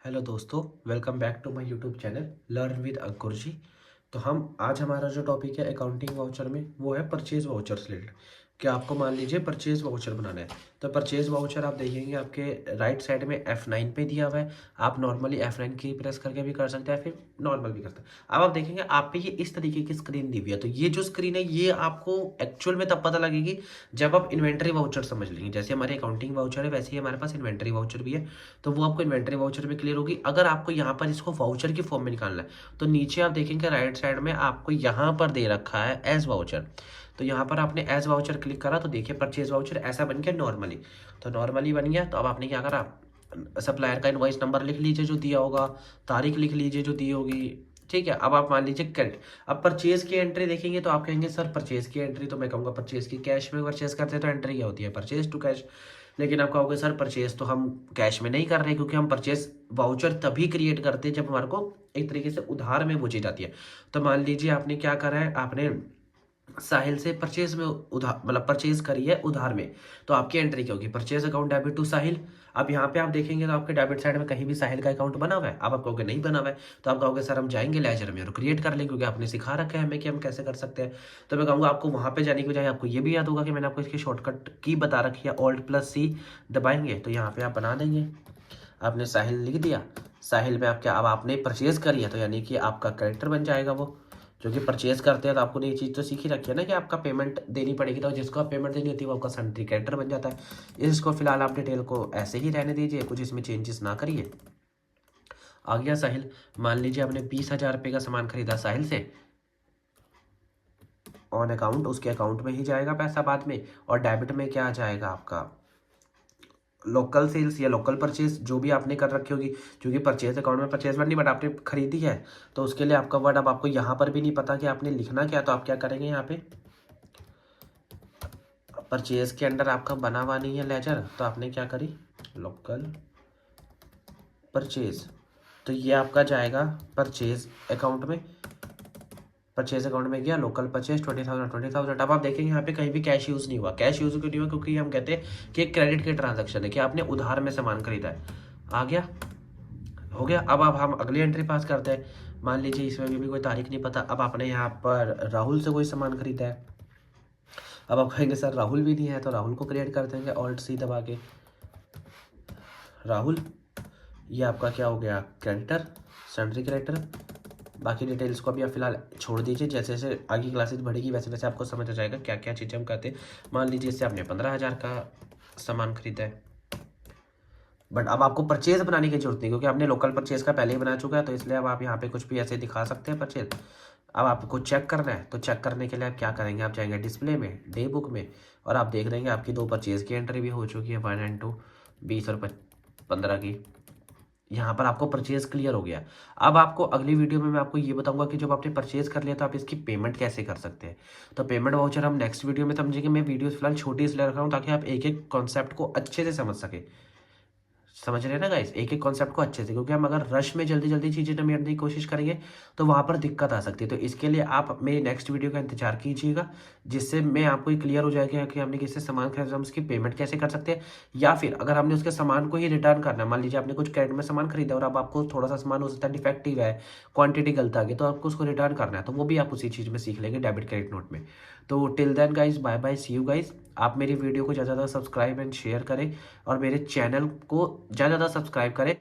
Hello दोस्तों, welcome back to my YouTube channel learn with Ankur ji. तो हम आज हमारा जो टॉपिक है अकाउंटिंग वाउचर में वो है परचेज वाउचर से रिलेटेड। कि आपको मान लीजिए परचेज वाउचर बनाना है, तो परचेज वाउचर आप देखेंगे आपके राइट साइड में F9 पे दिया हुआ है। आप नॉर्मली F9 की प्रेस करके भी कर सकते हैं, फिर नॉर्मल भी कर सकते हैं। अब आप देखेंगे आप पे ये इस तरीके की स्क्रीन दी हुई है। तो ये जो स्क्रीन है ये आपको एक्चुअल में तब पता लगेगी जब आप इन्वेंट्री वाउचर समझ लेंगे। जैसे हमारे अकाउंटिंग वाउचर है वैसे ही हमारे पास इन्वेंट्री वाउचर भी है। तो वो आपको इन्वेंट्री वाउचर में क्लियर होगी। अगर आपको यहाँ पर इसको वाउचर की फॉर्म में निकालना है तो नीचे आप देखेंगे राइट साइड में आपको यहाँ पर दे रखा है एज वाउचर। तो यहाँ पर आपने एज वाउचर क्लिक करा तो देखिए परचेज वाउचर ऐसा बन गया नॉर्मली। तो नॉर्मली बन गया तो अब आपने क्या करा, सप्लायर का इनवॉइस नंबर लिख लीजिए जो दिया होगा, तारीख लिख लीजिए जो दी होगी। ठीक है, अब आप मान लीजिए क्रेडिट। अब परचेज की एंट्री देखेंगे तो आप कहेंगे सर परचेज की एंट्री तो मैं कहूँगा परचेज की कैश में परचेज करते हैं तो एंट्री क्या होती है, परचेज टू कैश। लेकिन आप कहोगे सर परचेज तो हम कैश में नहीं कर रहे क्योंकि हम परचेज वाउचर तभी क्रिएट करते हैं जब हमारे को एक तरीके से उधार में वो चीज आती है। तो मान लीजिए आपने क्या करा है, आपने साहिल से परचेज में उधार मतलब परचेज करी है उधार में। तो आपकी एंट्री क्या होगी, परचेज अकाउंट डेबिट टू साहिल। अब यहाँ पे आप देखेंगे तो आपके डेबिट साइड में कहीं भी साहिल का अकाउंट बना हुआ है। अब आप कहोगे नहीं बना हुआ है, तो आप कहोगे सर हम जाएंगे लेजर में और क्रिएट कर लेंगे क्योंकि आपने सिखा रखा है हमें कि हम कैसे कर सकते हैं। तो मैं कहूँगा आपको वहाँ पे जाने की बजाय आपको ये भी याद होगा कि मैंने आपको इसकी शॉर्टकट की बता रखी है, Alt+C दबाएंगे तो यहाँ पे आप बना देंगे। आपने साहिल लिख दिया, साहिल में आप क्या, अब आपने परचेज करी है तो यानी कि आपका कैरेक्टर बन जाएगा वो। जो कि परचेज करते हैं तो आपको ये चीज़ तो सीखी रखी है ना कि आपका पेमेंट देनी पड़ेगी, तो जिसको आप पेमेंट देनी होती है वो आपका सन्ट्री कैरेक्टर बन जाता है। इसको फिलहाल आप डिटेल को ऐसे ही रहने दीजिए, कुछ इसमें चेंजेस ना करिए। आ गया साहिल, मान लीजिए आपने 20,000 रुपये का सामान खरीदा साहिल से ऑन अकाउंट, उसके अकाउंट में ही जाएगा पैसा बाद में। और डेबिट में क्या आ जाएगा आपका, लोकल सेल्स या लोकल परचेज जो भी आपने कर रखी होगी। क्योंकि परचेज अकाउंट में परचेज वर्ड नहीं बट आपने खरीदी है तो उसके लिए आपका वर्ड अब आपको यहाँ पर भी नहीं पता कि आपने लिखना क्या। तो आप क्या करेंगे, यहाँ पे परचेज के अंडर आपका बना हुआ नहीं है लेजर, तो आपने क्या करी लोकल परचेज। तो ये आपका जाएगा परचेज अकाउंट में, परचेज अकाउंट में गया लोकल परचेज 20,000 20,000। अब आप देखेंगे यहाँ पे कहीं भी कैश यूज नहीं हुआ। कैश यूज क्यों नहीं हुआ, क्योंकि हम कहते हैं कि क्रेडिट के ट्रांजेक्शन है कि आपने उधार में सामान खरीदा है। आ गया, हो गया। अब हम अगली एंट्री पास करते हैं। मान लीजिए इसमें भी कोई तारीख नहीं पता। अब आपने यहाँ पर राहुल से कोई सामान खरीदा है। अब आप कहेंगे सर राहुल भी नहीं है, तो राहुल को क्रिएट कर देंगे Alt+C दबा के। राहुल, ये आपका क्या हो गया, क्रेडिटर, सन्ड्री क्रेडिटर। बाकी डिटेल्स को अभी आप फिलहाल छोड़ दीजिए, जैसे जैसे आगे क्लासेज बढ़ेगी वैसे वैसे आपको समझ आ जाएगा क्या क्या चीज़ें हम कहते हैं। मान लीजिए इससे आपने 15,000 का सामान खरीदा है, बट अब आपको परचेज बनाने की जरूरत नहीं क्योंकि आपने लोकल परचेज का पहले ही बना चुका है। तो इसलिए अब आप यहाँ पे कुछ भी ऐसे दिखा सकते हैं परचेज। अब आपको चेक करना है तो चेक करने के लिए आप क्या करेंगे, आप जाएंगे डिस्प्ले में, डे बुक में, और आप देख देंगे आपकी 2 परचेज की एंट्री भी हो चुकी है 1 and 2, 20 और 15 की। यहाँ पर आपको परचेज क्लियर हो गया। अब आपको अगली वीडियो में मैं आपको ये बताऊंगा कि जब आपने परचेज कर लिया तो आप इसकी पेमेंट कैसे कर सकते हैं। तो पेमेंट वाउचर हम नेक्स्ट वीडियो में समझेंगे। मैं वीडियो फिलहाल छोटी इसलिए रख रहा हूँ ताकि आप एक एक कॉन्सेप्ट को अच्छे से समझ सके। समझ रहे हैं ना गाइस, एक एक कॉन्सेप्ट को अच्छे से, क्योंकि हम अगर रश में जल्दी जल्दी चीजें निमेटने की कोशिश करेंगे तो वहां पर दिक्कत आ सकती है। तो इसके लिए आप मेरी नेक्स्ट वीडियो का इंतजार कीजिएगा, जिससे मैं आपको क्लियर हो जाएगा कि हमने किससे सामान खरीदा, हम उसकी पेमेंट कैसे कर सकते हैं। या फिर अगर हमने उसके सामान को ही रिटर्न करना है, मान लीजिए आपने कुछ क्रेडिट में सामान खरीदा और अब आपको थोड़ा सा सामान हो सकता है डिफेक्टिव है, क्वांटिटी गलत आ गई, तो आपको उसको रिटर्न करना है, तो वो भी आप उसी चीज में सीख लेंगे डेबिट क्रेडिट नोट में। तो till then guys, bye bye, see you guys. आप मेरी वीडियो को ज़्यादा ज़्यादा सब्सक्राइब एंड शेयर करें और मेरे चैनल को ज़्यादा ज़्यादा सब्सक्राइब करें।